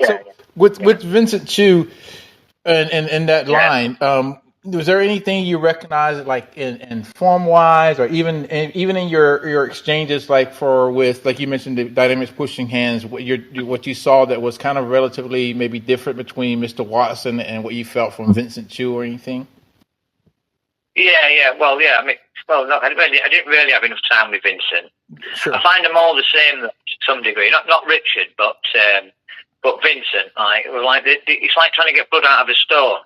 So Yeah. with Vincent Chu and that Yeah. line, was there anything you recognize like in form wise, or even in your exchanges, like for with like you mentioned the dynamics pushing hands, what you saw that was kind of relatively maybe different between Mr. Watson and what you felt from Vincent Chu or anything? Yeah. Well, yeah. I mean, well, no, I didn't really have enough time with Vincent. Sure. I find them all the same to some degree. Not Richard, but Vincent. It's like trying to get blood out of a stone.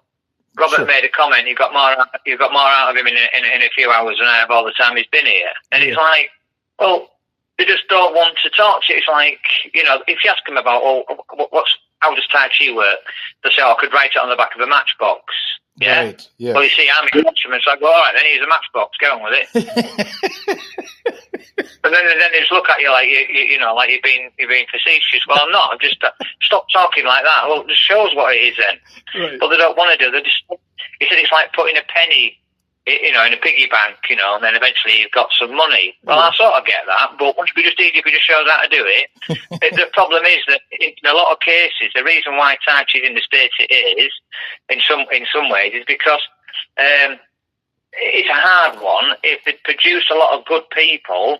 Robert Sure. made a comment. You got more out of him in a few hours than I have all the time he's been here. And it's like, well, they just don't want to talk to you. It's like, if you ask them about, how does Tai Chi work? They say, I could write it on the back of a matchbox. Yeah. Right. Yeah. Well, you see, I'm a instrument, so I go, all right, then here's a matchbox. Get on with it. But then they just look at you like like you're being facetious. Well, I'm not. I'm just stop talking like that. Well, it just shows what it is then. Right. But they don't want to do. He said it's like putting a penny, in a piggy bank, and then eventually you've got some money. Well, I sort of get that, but wouldn't it be just easier if you just showed how to do it? The problem is that in a lot of cases, the reason why Tai Chi is in the state it is, in some ways, is because it's a hard one. If it produced a lot of good people,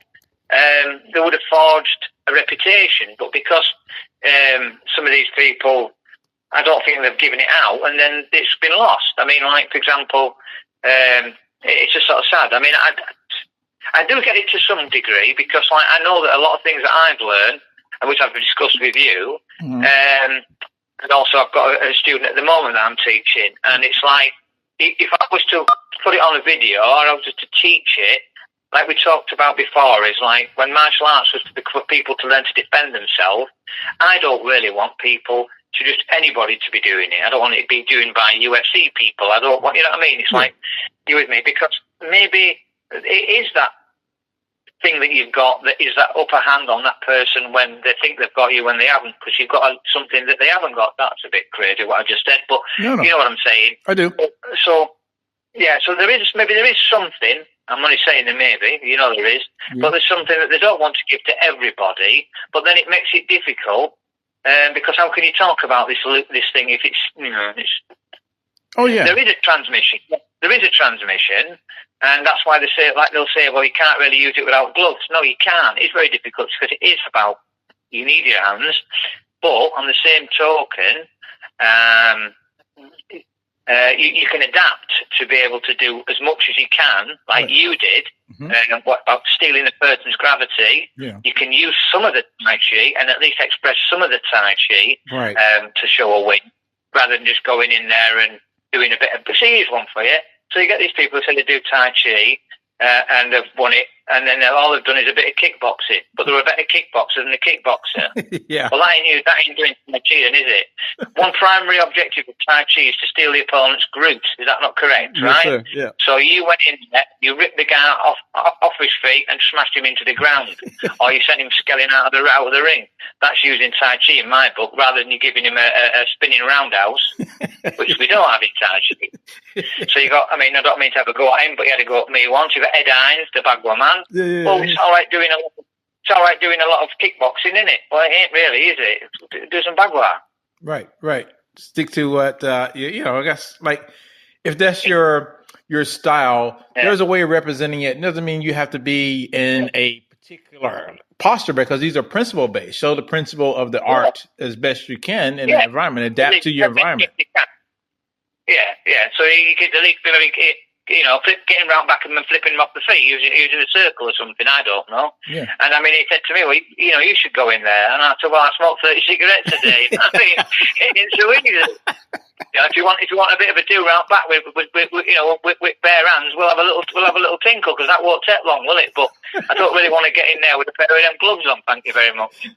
they would have forged a reputation. But because some of these people, I don't think they've given it out, and then it's been lost. I mean, like, for example, it's just sort of sad. I mean, I do get it to some degree because, like, I know that a lot of things that I've learned, and which I've discussed with you, and also I've got a student at the moment that I'm teaching, and it's like, if I was to put it on a video or I was just to teach it, like we talked about before, is like when martial arts was for people to learn to defend themselves, I don't really want people to just anybody to be doing it. I don't want it to be doing by UFC people. I don't want, you know what I mean? It's like, you with me? Because maybe it is that thing that you've got that is that upper hand on that person when they think they've got you when they haven't, because you've got something that they haven't got. That's a bit crazy what I just said, but No. you know what I'm saying? I do. So there is something. I'm only saying there may be, there is, but there's something that they don't want to give to everybody, but then it makes it difficult, because how can you talk about this thing if it's, Oh, yeah. There is a transmission. And that's why they'll say, well, you can't really use it without gloves. No, you can't. It's very difficult because it is about, you need your hands. But on the same token, you can adapt to be able to do as much as you can, like you did. What about stealing a person's gravity? Yeah. You can use some of the Tai Chi and at least express some of the Tai Chi to show a win, rather than just going in there and doing a bit of... See, here's one for you. So you get these people who say they do Tai Chi and they've won it, and then all they've done is a bit of kickboxing, but they're a better kickboxer than the kickboxer. Yeah. Well, that ain't doing Tai Chi then, is it? One primary objective of Tai Chi is to steal the opponent's glutes. Is that not correct, right? Yes, sir. Yeah. So you went in there, you ripped the guy off his feet and smashed him into the ground, or you sent him skelling out of the ring. That's using Tai Chi in my book, rather than you giving him a spinning roundhouse, which we don't have in Tai Chi. So you got, I don't mean to have a go at him, but you had to go at me once. You've got Ed Hines, the Bagua man. Well, it's all right doing a lot of kickboxing, isn't it? Well, it ain't really, is it? Do some Bagua. Right. Stick to what I guess, like, if that's your style, there's a way of representing it. It doesn't mean you have to be in a particular posture, because these are principle based. Show the principle of the art as best you can in the environment. Adapt to your environment. So you could at least be very, getting round back and flipping them off the feet using a circle or something. I don't know. Yeah. And he said to me, well, you should go in there. And I said, well, I smoked 30 cigarettes a day. It's so easy. If you want a bit of a do round back with bare hands, we'll have a little tinkle, because that won't take long, will it? But I don't really want to get in there with a pair of them gloves on. Thank you very much.